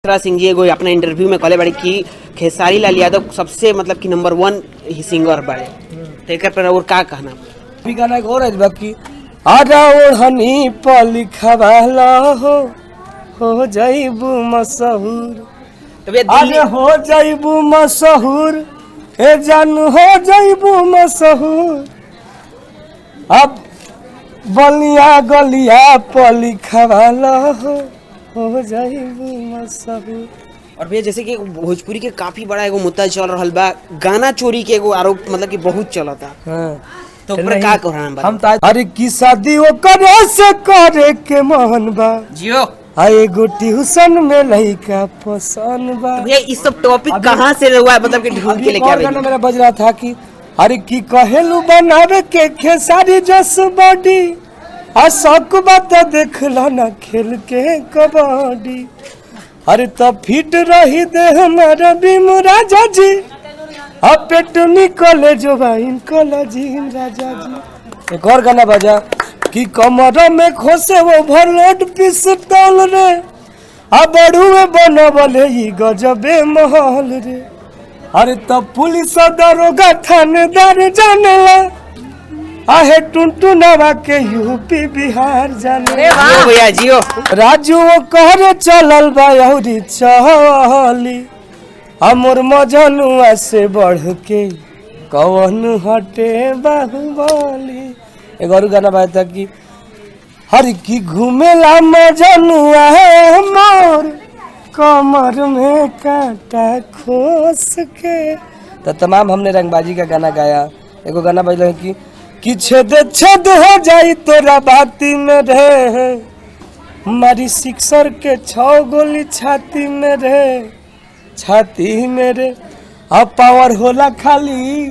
अक्षरा सिंह जी एगो अपना इंटरव्यू में कहले बाड़ी कि खेसारी लाल यादव सबसे मतलब कि नंबर 1 ही सिंगर बाड़े। तो एक पर और का कहना भी गाना एक और है बाकी आजा ओढ़नी पर लिखवाला हो जाइबू मशहूर। अरे हो जाइबू मशहूर ए जानू हो जाइबू मशहूर। अब बलिया गलिया पर लिखवाला हो जाइबू मशहूर। और भैया जैसे कि भोजपुरी के काफी बड़ा एगो मुद्दा चल रहा बा, गाना चोरी के एगो आरोप मतलब कि बहुत चलता। हाँ। तो ऊपर का कह रहा है हम तो अरे की शादी वो करे से करे के मन बा जियो आए गो ट्यूशन में लइका पसंद बा। तो भैया इस सब टॉपिक कहाँ से हुआ मतलब कि ढूंढ के लेके आ गाना मेरा बज रहा था कि अरे की कहेलू बनावे के खेसारी जस बॉडी आ शौक बात देख लो ना खेल के कबड्डी। अरे तब फिट रही दे हमारा भीम राजा जी अब पेट निकले जो वाइन कॉलेजी राजा जी। एक और गाना बजा कि कमर में खोसे वो ओवरलोड पिस्तौल रे अब बड़ुए बनवले ई गजबे महल रे। अरे तब पुलिस दरोगा थानेदार जानेला आहे टुनटुनवा के यूपी बिहार जाने। जियो भैया जियो राजू कहरे चलल बा औरी चहली हमर मजनुआ से बढ़ के कौन हटे बाहुबली। एक और गाना बात कि हर की घूमेला मजनुआ है मोर कमर में कांटा खोस के। तो तमाम हमने रंगबाजी का गाना गाया। एगो गाना बजल है कि छेद छेद हो जाई तोरा बाती में रे मारी सिक्सर के 6 गोली छाती में रे छाती में रे अब पावर होला खाली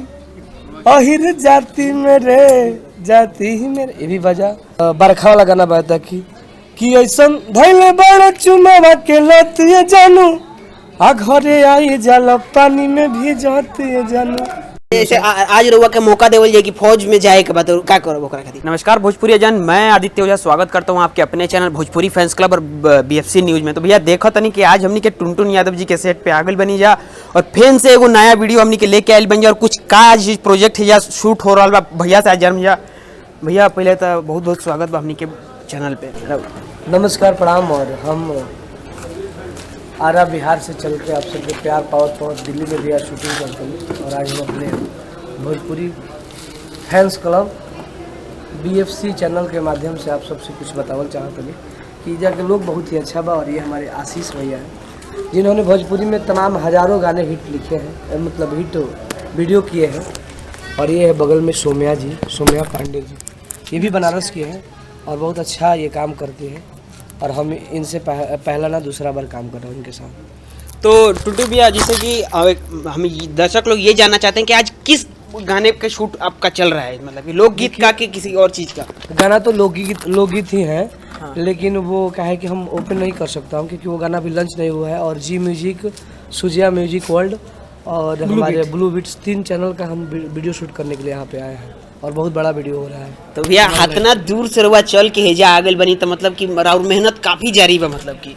अहिर जाति में रे जाति में रे। ये भी बजा बरखा वाला गाना बजा कि ऐसन धैले बड़ चुमावा के लतिए जानू आ घरे आई जल पानी में भी जाती जानू। जैसे आज रउआ के मौका देवल जाए कि फौज में जाए के बाद का करब ओकरा खातिर। नमस्कार भोजपुरी जन, मैं आदित्य ओझा स्वागत करता हूं आपके अपने चैनल भोजपुरी फैंस क्लब और बीएफसी न्यूज में। तो भैया देखो तनी कि आज हमनी के टुनटुन यादव जी के सेट पे आगल बनी जा और फैन से एगो नया वीडियो हमनी के लेके आयल बन जा और कुछ काज प्रोजेक्ट है या शूट हो रहा बा भैया से आज जन्म जा। भैया पहले तो बहुत बहुत स्वागत बा हमनी के चैनल पे। नमस्कार प्रणाम। और हम आरा बिहार से चल के आप सबके प्यार पावत दिल्ली में भी आज शूटिंग करते हैं और आज हम अपने Bhojpuri fans club BFC channel के माध्यम से आप सबसे कुछ बतावल चाहते हैं कि जाके लोग बहुत ही अच्छा बा। और ये हमारे आशीष भैया हैं जिन्होंने भोजपुरी में तमाम हज़ारों गाने हिट लिखे हैं मतलब हिट वीडियो किए हैं। और ये है बगल में सोम्या पांडे जी, ये भी बनारस के हैं और बहुत अच्छा ये काम करते हैं और हम इनसे पहला ना दूसरा बार काम कर रहे हैं उनके साथ। तो टुटू भैया जैसे कि हम दर्शक लोग ये जानना चाहते हैं कि आज किस गाने का शूट आपका चल रहा है, मतलब कि लोकगीत का कि किसी और चीज़ का? गाना तो लोकगीत ही है। हाँ। लेकिन वो क्या है कि हम ओपन नहीं कर सकता हूँ क्योंकि वो गाना अभी लॉन्च नहीं हुआ है। और जी म्यूजिक, सुजिया म्यूजिक वर्ल्ड और हमारे ब्लू बिट्स 3 चैनल का हम वीडियो शूट करने के लिए यहाँ पे आए हैं और बहुत बड़ा वीडियो हो रहा है। तो भैया इतना दूर से रुआ चल के हेजा आगल बनी तो मतलब कि और मेहनत काफ़ी जारी बा, मतलब कि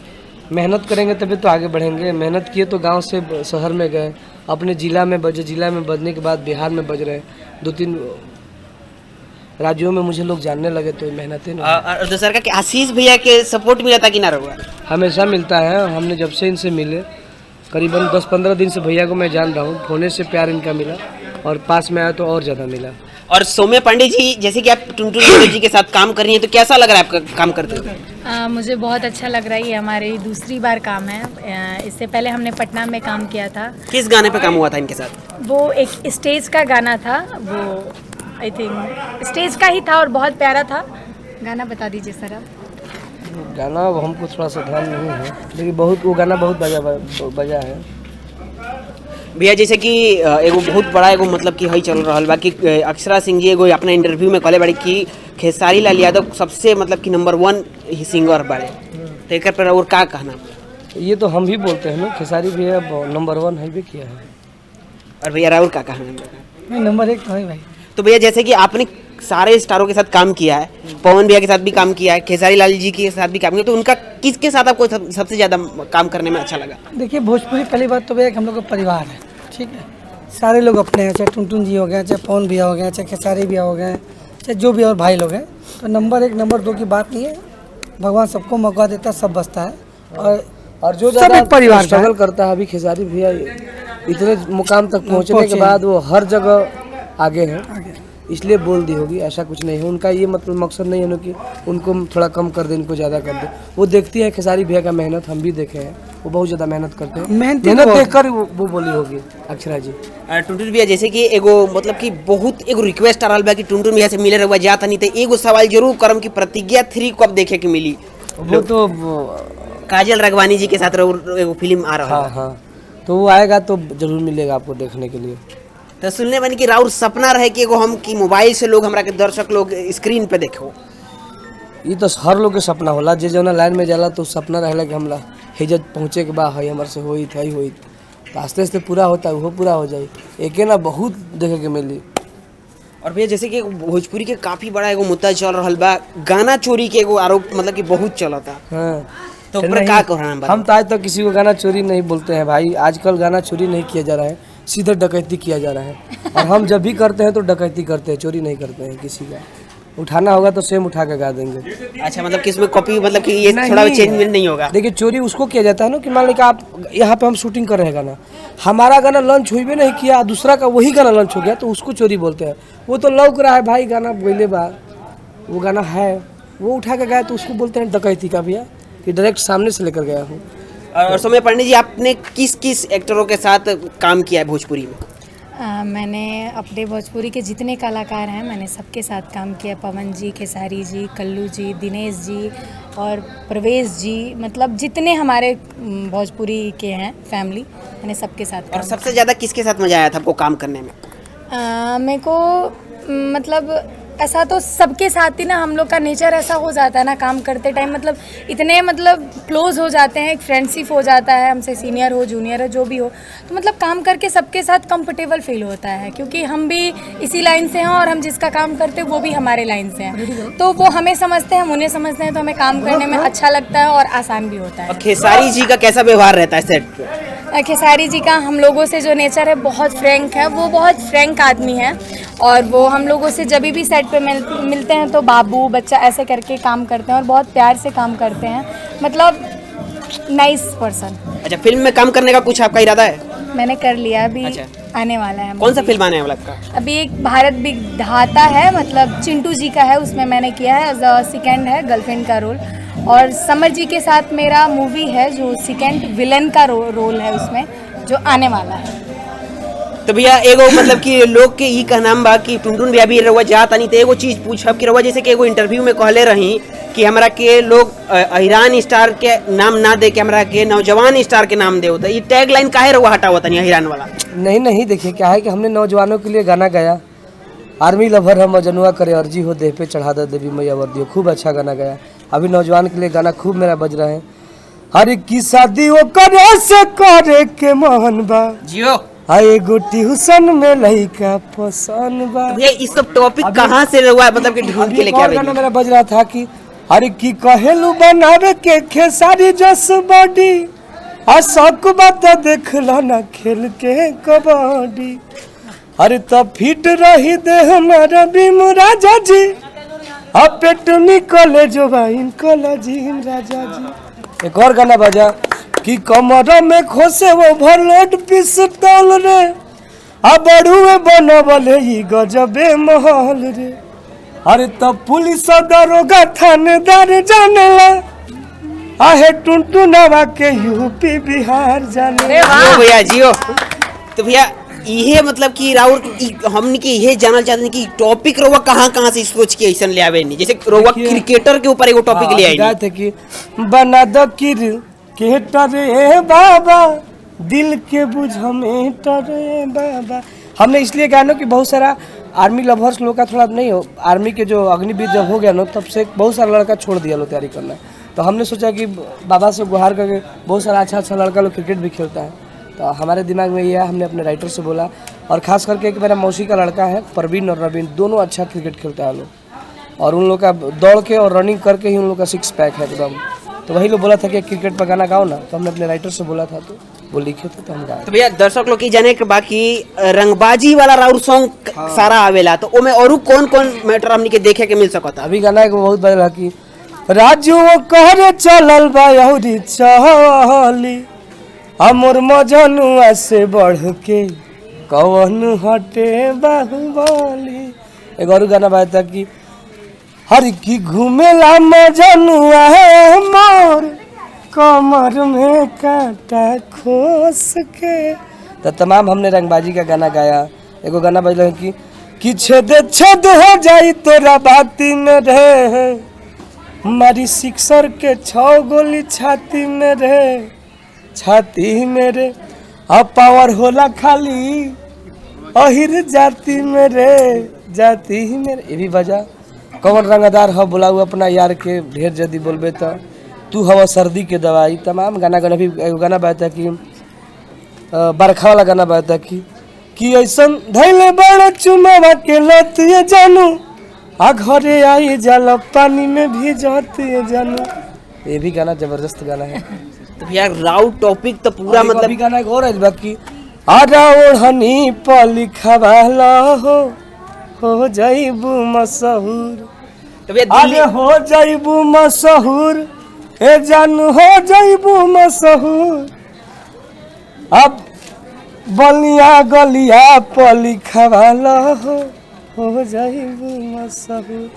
मेहनत करेंगे तभी तो आगे बढ़ेंगे। मेहनत किए तो गांव से शहर में गए, अपने ज़िला में बजे, ज़िला में बजने के बाद बिहार में बज रहे, 2-3 राज्यों में मुझे लोग जानने लगे। तो मेहनत है। और दूसरा का कि आशीष भैया के सपोर्ट मिला था कि ना रहुआ? हमेशा मिलता है। हमने जब से इनसे मिले करीबन 10-15 दिन से भैया को मैं जान रहा हूँ। फोने से प्यार इनका मिला और पास में आया तो और ज़्यादा मिला। और सौम्या पांडे जी जैसे कि आप टुनटुन यादव जी के साथ काम कर रही हैं तो कैसा लग रहा है आपका काम करते हुए? मुझे बहुत अच्छा लग रहा है। ये हमारी दूसरी बार काम है। इससे पहले हमने पटना में काम किया था। किस गाने पे काम हुआ था इनके साथ? वो एक स्टेज का गाना था, वो आई थिंक स्टेज का ही था और बहुत प्यारा था। गाना बता दीजिए सर आप। गाना हमको थोड़ा सा ध्यान नहीं है लेकिन बहुत वो गाना बहुत बजा है भैया। जैसे कि एगो बहुत बड़ा एगो मतलब कि हई चल रहा बा कि अक्षरा सिंह जी एगो अपना इंटरव्यू में कहले बाड़ी कि खेसारी लाल यादव सबसे मतलब कि नंबर 1 ही सिंगर बाड़े। तो एक पर और का कहना? ये तो हम भी बोलते हैं ना, खेसारी भी नंबर 1 है भी किया है। और भैया और का कहना? नहीं, नंबर 1 तो है भाई। तो भैया जैसे कि आपने सारे स्टारों के साथ काम किया है, पवन भैया के साथ भी काम किया है, खेसारी लाल जी के साथ भी काम किया, तो उनका किसके साथ आपको सबसे ज्यादा काम करने में अच्छा लगा? देखिए भोजपुरी पहली बात तो भैया कि हम लोग का परिवार है, ठीक है। सारे लोग अपने हैं, चाहे टुनटुन जी हो गए, चाहे पवन भैया हो गए, चाहे खेसारी भैया हो गए, चाहे जो भी और भाई लोग हैं। तो नंबर 1 नंबर 2 की बात नहीं है, भगवान सबको मौका देता है, सब बसता है। और जो सब एक परिवार का है। स्ट्रगल करता है अभी खेसारी भैया इतने मुकाम तक पहुंचने के बाद वो हर जगह आगे हैं, इसलिए बोल दी होगी। ऐसा कुछ नहीं है, उनका ये मतलब मकसद नहीं है ना कि उनको थोड़ा कम कर दे, इनको ज़्यादा कर दे। वो देखती है खेसारी भैया का मेहनत, हम भी देखे हैं, वो बहुत ज़्यादा मेहनत करते हैं। मेहनत देखकर वो बोली होगी अक्षरा जी। टुनटुन भैया जैसे कि एगो मतलब कि बहुत एगो रिक्वेस्ट आ रहा बा कि टुनटुन भैया से मिले रहुआ जाता नहीं, तो एगो सवाल जरूर करम कि प्रतिज्ञा 3 कब देखे के मिली? वो तो काजल राघवानी जी के साथ एगो फिल्म आ रहा है। हाँ, तो वो आएगा तो जरूर मिलेगा आपको देखने के लिए। तो सुनने बनी कि राउर सपना रहे कि एगो हम की मोबाइल से लोग हमरा के दर्शक लोग स्क्रीन पे देखो। ये तो हर लोग के सपना होला, जे जौना लाइन में जाला तो सपना रहेला कि हमला हिजत पहुँचे के बा है, हमारे से होई था ही होई, तो आस्ते आस्ते पूरा होता है, वो पूरा हो जाए। एके ना बहुत देखे के मिली। और भैया जैसे कि भोजपुरी के काफी बड़ा एगो मुद्दा चल रहा बा, गाना चोरी के एगो आरोप मतलब कि बहुत चलता। हाँ, तो ऊपर का कहना? हम तो आज तक किसी को गाना चोरी नहीं बोलते हैं भाई। आजकल गाना चोरी नहीं किया जा रहा है, सीधे डकैती किया जा रहा है। और हम जब भी करते हैं तो डकैती करते हैं, चोरी नहीं करते हैं किसी का। उठाना होगा तो सेम उठा के गा देंगे। अच्छा, मतलब कि इसमें कॉपी मतलब कि ये थोड़ा चेंज नहीं होगा? देखिए चोरी उसको किया जाता है ना कि मान लीजिए आप यहाँ पे हम शूटिंग कर रहे हैं गाना, हमारा गाना लॉन्च हुई भी नहीं किया, दूसरा का वही गाना लॉन्च हो गया, तो उसको चोरी बोलते हैं। वो तो लौक रहा है भाई गाना बोले बा, वो गाना है, वो उठा के गाया तो उसको बोलते हैं डकैती का भैया, कि डायरेक्ट सामने से लेकर गया हूँ। और सौम्या पंडित जी, आपने किस किस एक्टरों के साथ काम किया है भोजपुरी में? मैंने अपने भोजपुरी के जितने कलाकार हैं मैंने सबके साथ काम किया। पवन जी, खेसारी जी, कल्लू जी, दिनेश जी और प्रवेश जी, मतलब जितने हमारे भोजपुरी के हैं फैमिली, मैंने सबके साथ और सबसे ज़्यादा किसके साथ मज़ा आया था आपको काम करने में? मेरे को मतलब ऐसा तो सबके साथ ही ना, हम लोग का नेचर ऐसा हो जाता है ना काम करते टाइम, मतलब इतने मतलब क्लोज हो जाते हैं, एक फ्रेंडशिप हो जाता है, हमसे सीनियर हो जूनियर हो जो भी हो, तो मतलब काम करके सबके साथ कंफर्टेबल फील होता है, क्योंकि हम भी इसी लाइन से हैं और हम जिसका काम करते हैं वो भी हमारे लाइन से हैं, तो वो हमें समझते हैं, हम उन्हें समझते हैं, तो हमें काम करने में अच्छा लगता है और आसान भी होता है। और खेसारी जी का कैसा व्यवहार रहता है सेट पे? खेसारी जी का हम लोगों से जो नेचर है बहुत फ्रैंक है, वो बहुत फ्रैंक आदमी है, और वो हम लोगों से जब भी सेट पे मिलते हैं तो बाबू बच्चा ऐसे करके काम करते हैं और बहुत प्यार से काम करते हैं, मतलब नाइस पर्सन। अच्छा, फिल्म में काम करने का कुछ आपका इरादा है? मैंने कर लिया, अभी अच्छा। आने वाला है। कौन सा फिल्म आने वाला आपका? अभी एक भारत विधाता है, मतलब चिंटू जी का है, उसमें मैंने किया है, एज अ सेकेंड है गर्लफ्रेंड का रोल, और समर जी के साथ मेरा मूवी है जो सेकेंड विलन का रोल है उसमें, जो आने वाला है। तो भैया एगो मतलब कि लोग के ई कहना बा कि टुनटुन भैया भी रहुआ जाता नहीं, तो एगो चीज पूछब कि रहुआ जैसे कि एगो इंटरव्यू में कहले रही कि हमरा के लोग अहिरान स्टार के नाम ना दे के हमरा के नौजवान स्टार के नाम दे, तो ये टैग लाइन काहे रहुआ हटावा तनी अहिरान वाला? नहीं, देखिए क्या है कि हमने नौजवानों के लिए गाना गाया, आर्मी लवर हम मजनुआ करे अर्जी हो देह पे चढ़ा दे देवी मैया वर्दी हो, खूब अच्छा गाना गाया। अभी नौजवान के लिए गाना खूब मेरा बज रहा है। हर की शादी वो करे से करे के मन बा जियो, हाय गोटी हुसन में लइका पसंद बा। भैया इस सब टॉपिक कहाँ से रहुआ मतलब कि ढूंढ के लेके आवे? गाना मेरा बज रहा था कि हर की कहेलू बनावे के खेसारी जस बॉडी, आ शौक बात देख लो ना खेल के कबड्डी, अरे तब फिट रही दे हमारा भीम राजा जी, अब पेट निकले जो वाइन कॉलेजी राजा जी। एक और गाना बजा कि कमर में खोसे वो ओवरलोड पिस्तौल रे, अब बड़ुए बनवले ई गजबे महल रे, अरे तब पुलिस दरोगा थानेदार जानेला, आहे टुनटुनवा के यूपी बिहार जाने। जियो भैया जियो। तो भैया ये मतलब कि राउर हमने के ये जानना चाहते हैं कि टॉपिक रोवा कहाँ से सोच के ऐसा ले आवे नहीं, जैसे रोवा क्रिकेटर के ऊपर एगो टॉपिक ले आई थे कि बना द क्रिकेटर रे बाबा, दिल के बुझ मेटर रे बाबा। हमने इसलिए गाया ना कि बहुत सारा आर्मी लवर्स लोग का थोड़ा नहीं हो, आर्मी के जो अग्निवीर जब हो गया ना तब से बहुत सारा लड़का छोड़ दिया लो तैयारी करना, तो हमने सोचा कि बाबा से गुहार करके बहुत सारा अच्छा लड़का लोग क्रिकेट भी खेलता है, तो हमारे दिमाग में ये है, हमने अपने राइटर से बोला, और ख़ास करके एक मेरा मौसी का लड़का है परवीन और रवीन, दोनों अच्छा क्रिकेट खेलता है लोग, और उन लोग का दौड़ के और रनिंग करके ही उन लोग का 6 पैक है एकदम, तो वही लोग बोला था कि क्रिकेट पर गाना गाओ ना, तो हमने अपने राइटर से बोला था, तो वो लिखे थे तो हम गाए। तो भैया दर्शक लोग की जाने के बाकी रंगबाजी वाला राउर सॉन्ग सारा आवेला, तो ओमे औरू कौन कौन मैटर हमनी के देखे के मिल सकता? अभी गाना एक बहुत बदला कि राजू कहरे चलल बाहुरी चहली हमर मजनुआ से बढ़ के कवन हटे बाहुबली। एक और गाना बाता कि हर की घूमेला मजनुआ मोर कमर में कांटा खोस के। तो तमाम हमने रंगबाजी का गाना गाया। एगो गाना बजल कि छेद छेद हो जाई तोरा बाती में रे, मारी सिक्सर के 6 गोली छाती में रे, छाती में रे, अब पावर होला खाली अहिर जाति में रे, जाति में रे। ये भी बजा कौन रंगदार हो बुलाऊ अपना यार के, ढेर जदी बोलबे तो तू हवा सर्दी के दवाई। तमाम गाना गाना भी गाना बाता कि बरखा वाला गाना बाता कि ऐसन धैले बड़ चुमावा के लतिए जानू आ घरे आई जल पानी में भी जाते जानू। ये भी गाना जबरदस्त गाना है। तो भैया राउ टॉपिक तो पूरा मतलब भी गाना एक और है बाकी आजा ओढ़नी पली खवाला हो जाइबू मशहूर। तो भैया अरे हो जाइबू मशहूर ए जानू, हो जाइबू मशहूर। अब बलिया गलिया पली खवाला हो जाइबू मशहूर।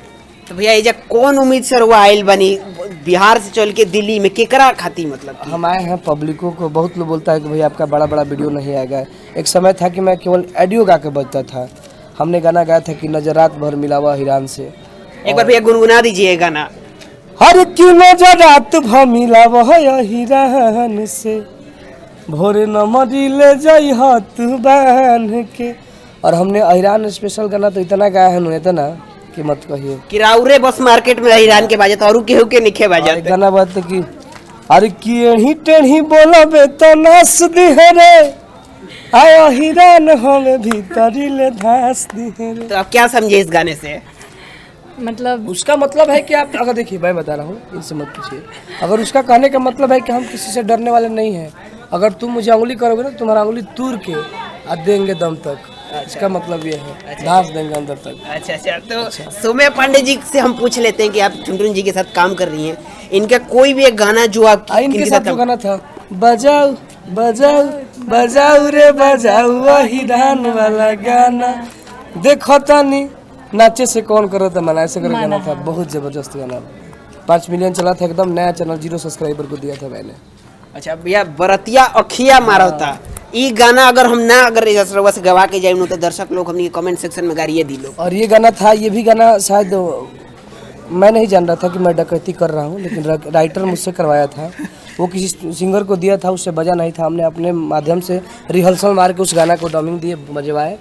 तो भैया ये कौन उम्मीद से रुआ आयल बनी बिहार से चल के दिल्ली में केकरा खाती मतलब? हम आए हैं पब्लिकों को, बहुत लोग बोलता है कि भैया आपका बड़ा बड़ा वीडियो नहीं आएगा। एक समय था कि मैं केवल ऑडियो गा के बजता था। हमने गाना गाया था कि नजरात भर मिलावा हिरान से। एक बार भैया गुनगुना दीजिए गाना। हर क्यों नजरात भर मिलावा हिरान से, भोरे न मरी ले जाई हाथ बांध के। और हमने अहिरान स्पेशल गाना तो इतना गाया है इतना कि मत कहिए। किराउरे बस मार्केट में हिरान के बाजे तो और केहू के निखे बाजे। गाना बात कि अरे की टेढ़ी बोलबे तो नास दिहे रे, आया हिरान हमें भीतरी ले धास दिहे रे। तो आप क्या समझे इस गाने से? मतलब उसका मतलब है कि आप अगर देखिए मैं बता रहा हूँ, इनसे मत पूछिए। अगर उसका कहने का मतलब है कि हम किसी से डरने वाले नहीं हैं, अगर तुम मुझे उंगली करोगे ना तुम्हारा उंगली तूर के आ देंगे दम तक, इसका मतलब ये है धास देंगे अंदर तक। अच्छा तो सौम्या पांडे जी से हम पूछ लेते हैं कि आप टुनटुन जी के साथ काम कर रही हैं, इनका कोई भी एक गाना जो आप इनके साथ जो गाना था बजाओ बजाओ बजाओ रे बजाओ वही धान वाला गाना, देखो तानी नाचे से कौन करो तो मना, ऐसे करके गाना था। बहुत जबरदस्त गाना, 5 मिलियन चला था, एकदम नया चैनल 0 सब्सक्राइबर को दिया था मैंने। अच्छा भैया बरतिया अखिया मारा था ई गाना, अगर हम ना अगर रउआ से गवा के जाए तो दर्शक लोग हमने कमेंट सेक्शन में गाड़िए दी लोग। और ये गाना था, ये भी गाना शायद मैं नहीं जान रहा था कि मैं डकैती कर रहा हूँ, लेकिन राइटर मुझसे करवाया था। वो किसी सिंगर को दिया था, उससे बजा नहीं था। हमने अपने माध्यम से रिहर्सल मार के उस गाना को डबिंग दिए, बजवाए,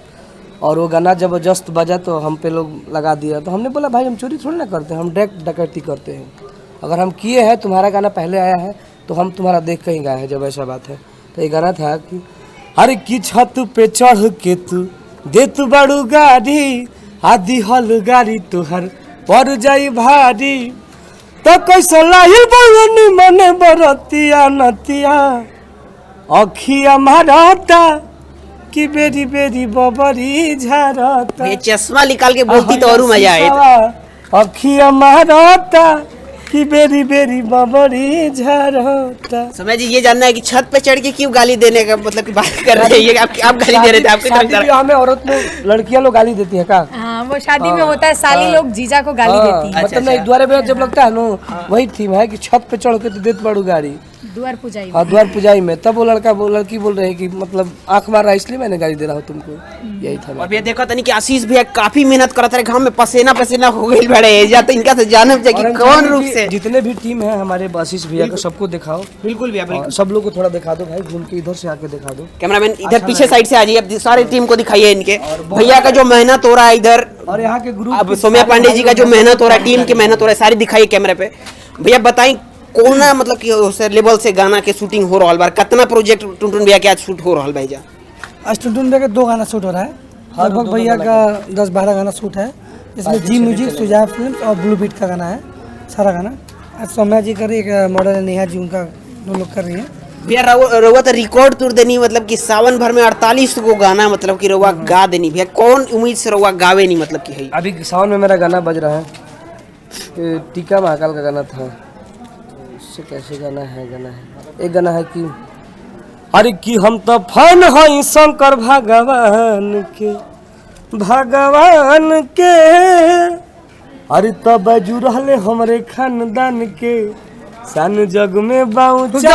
और वो गाना जबरदस्त बजा तो हम पे लोग लगा दिया। तो हमने बोला भाई हम चोरी थोड़ी ना करते हैं, हम डायरेक्ट डकैती करते हैं। अगर हम किए हैं, तुम्हारा गाना पहले आया है तो हम तुम्हारा देख के ही गाए हैं, जब ऐसा बात है। तो ये गाना था कि अरे की छत पे चढ़ के तू दे तू बड़ू गाड़ी, आदि हल गाड़ी तुहर पड़ जाई भारी, तो कैसा लाही बनी मने बरतिया नतिया अखिया मारता कि बेरी बेरी बबरी झारता। ये चश्मा निकाल के बोलती तो और मजा आए। अखिया मारता कि बेरी बेरी बबरी झारता। समय जी ये जानना है कि छत पे चढ़ के क्यों गाली देने का मतलब की बात कर रहे हैं? आप गाली दे रहे थे, आपकी तरफ शादी में औरत में लड़कियां लोग गाली देती है का? हाँ वो शादी में होता है, साली लोग जीजा को गाली देती है। मतलब नहीं, द्वारे में जब लगता है ना, वही थीम है कि छत पे चढ़ के तो देत बड़ू गाड़ी, द्वार पुजाई और द्वार पुजाई में। तब वो लड़की बोल रहे हैं कि मतलब आंख मार रहा है इसलिए मैंने गाली दे रहा हूँ तुमको। यही था। अब ये देखा था नहीं कि आशीष भैया काफी मेहनत करता है, घाम में पसीना पसीना हो गई बड़े या तो इनका से जानब चाहिए कौन रूप से। जितने भी टीम है हमारे आशीष भैया को सबको दिखाओ। बिल्कुल भैया बिल्कुल, सब लोग को थोड़ा दिखा दो भाई, घूम के इधर से आके दिखा दो। कैमरामैन इधर पीछे साइड से आ जाइए, अब सारी टीम को दिखाइए इनके भैया का जो मेहनत हो रहा है इधर, और यहाँ के ग्रुप अब सौम्या पांडे जी का जो मेहनत हो रहा है, टीम की मेहनत हो रहा है, सारी दिखाइए कैमरे पे। भैया बताएं कोना मतलब कि उस लेवल से गाना के शूटिंग हो रहा है, कितना प्रोजेक्ट टुनटुन भैया के आज शूट हो रहा है भैया? आज टुनटुन भैया का 2 गाना शूट हो रहा है, लगभग भैया का 10-12 गाना शूट है। इसमें जी म्यूजिक, सुजान फिल्म और ब्लू बीट का गाना है, सारा गाना आज सौम्या जी कर रही है, एक मॉडल है नेहा जी, उनका वो लोग कर रही है। भैया रउआ तो रिकॉर्ड तोड़ देनी, मतलब कि सावन भर में 48 को गाना मतलब कि रउआ गा देनी। भैया कौन उम्मीद से रउआ गावे नहीं, मतलब कि है अभी सावन में मेरा गाना बज रहा है, टीका महाकाल का गाना था। उससे कैसे गाना है एक गाना है कि अरे कि हम तो फन हई शंकर भगवान के अरे तब बजू रहले हमरे खानदान के सन जग में बाऊ के।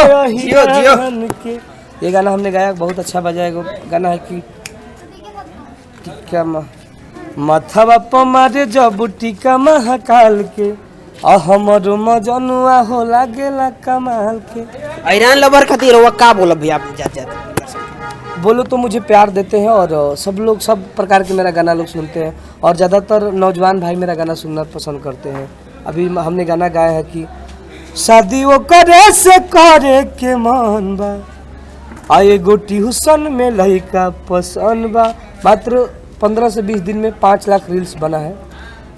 ये गाना हमने गाया, बहुत अच्छा बजा है। गाना है कि टीका माथावा पमारे जब टीका महाकाल के हमर मजनुआ हो लागेला कमाल के। ऐरान लवर खातिर रउआ का बोलब भैया आप जाते बोलो तो मुझे प्यार देते हैं और सब लोग सब प्रकार के मेरा गाना लोग सुनते हैं और ज़्यादातर नौजवान भाई मेरा गाना सुनना पसंद करते हैं। अभी हमने गाना गाया है कि शादी वो करे से करे के मन बा आए गो ट्यूशन में लड़का पसंद बा। मात्र 15 से 20 दिन में 5 लाख रील्स बना है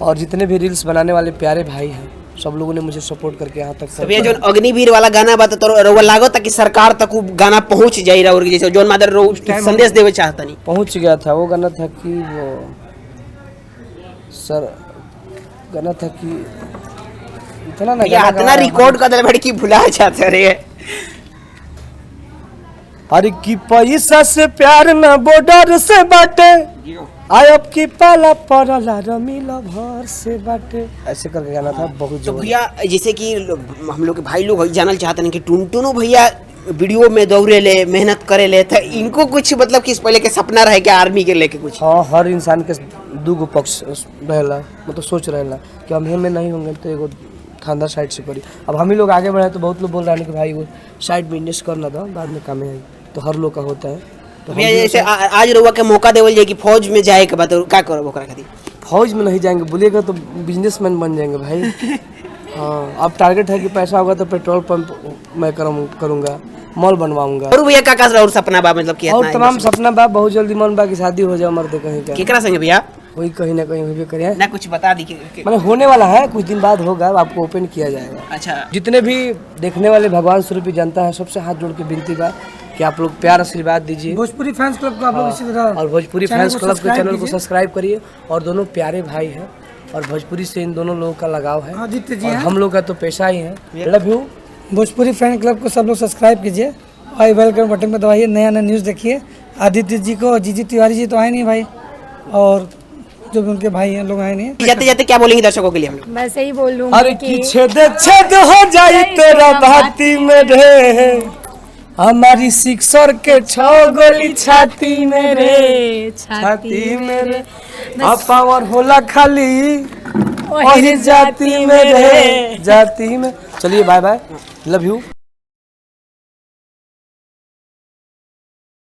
और जितने भी रील्स बनाने वाले प्यारे भाई हैं सब लोगों ने मुझे सपोर्ट करके यहाँ तक। भैया जो अग्निवीर वाला गाना बा तो रउआ लागो ताकि सरकार तक वो गाना पहुंच जाई रहा, और जैसे जोन मादर संदेश देवे चाहता नहीं पहुंच गया था। वो गाना था कि वो सर गाना था कि इतना ना भैया इतना रिकॉर्ड कर दे बड़ी की भुला जाते रे। अरे की पैसा से प्यार ना बॉर्डर से बाटे आयब की पाला पड़ला रमीला भर से बाटे, ऐसे करके गाना था बहुत। तो भैया जैसे कि हम लोग के भाई लोग जानल चाहते हैं कि टुनटुनो भैया वीडियो में दौड़े ले मेहनत करे ले, तो इनको कुछ मतलब कि पहले के सपना रहे क्या आर्मी के लेके कुछ? हाँ, हर इंसान के दूगो पक्ष रहेला, मतलब सोच रहेला कि हम में नहीं होंगे तो एगो खानदार साइड से करी। अब हम ही लोग आगे बढ़े तो बहुत लोग बोल रहे हैं कि भाई वो साइड में इन्वेस्ट करना था, बाद में काम है, तो हर लोग का होता है। तो भैया जैसे आज रउआ के मौका देवल जाए कि फौज में जाए के बाद का करब ओकरा खातिर? फौज में नहीं जाएंगे, बोलिएगा तो बिजनेसमैन बन जाएंगे भाई। हाँ, अब टारगेट है कि पैसा होगा तो पेट्रोल पंप मैं करूँगा, मॉल बनवाऊंगा। और भैया का और सपना बा, मतलब कि और तमाम सपना बा, बहुत जल्दी मन बा कि शादी हो जाए मर्द कहीं का। केकरा संगे भैया? वही कहीं ना कहीं होबे करे ना, कुछ बता दी मैंने होने वाला है, कुछ दिन बाद होगा, आपको ओपन किया जाएगा। अच्छा, जितने भी देखने वाले भगवान स्वरूपी जनता है सबसे हाथ जोड़ के विनती बा कि आप लोग प्यार आशीर्वाद दीजिए। भोजपुरी फैंस क्लब को आप लोग इसी तरह और भोजपुरी फैंस क्लब के चैनल को सब्सक्राइब करिए। और दोनों प्यारे भाई हैं और भोजपुरी से इन दोनों लोगों का लगाव है, आदित्य जी और हैं। हम लोग का तो पेशा ही है। Love you. Bhojpuri fan club को सब लोग सब्सक्राइब कीजिए और वेलकम बटन पर दबाइए, नया नया न्यूज़ देखिए। आदित्य जी को, जीजी तिवारी जी तो आए नहीं भाई, और जो भी उनके भाई हैं लोग आए नहीं। जाते जाते क्या बोलेंगे दर्शकों के लिए हम लोग? मैं सही बोल लूँगी अरे की छेद हो जाई तेरा भाती में रे, हमारी सिक्सर के 6 गोली छाती में रे, छाती में रे, अब पावर होला खाली वही जाती में रे, जाती में। चलिए बाय बाय, लव यू।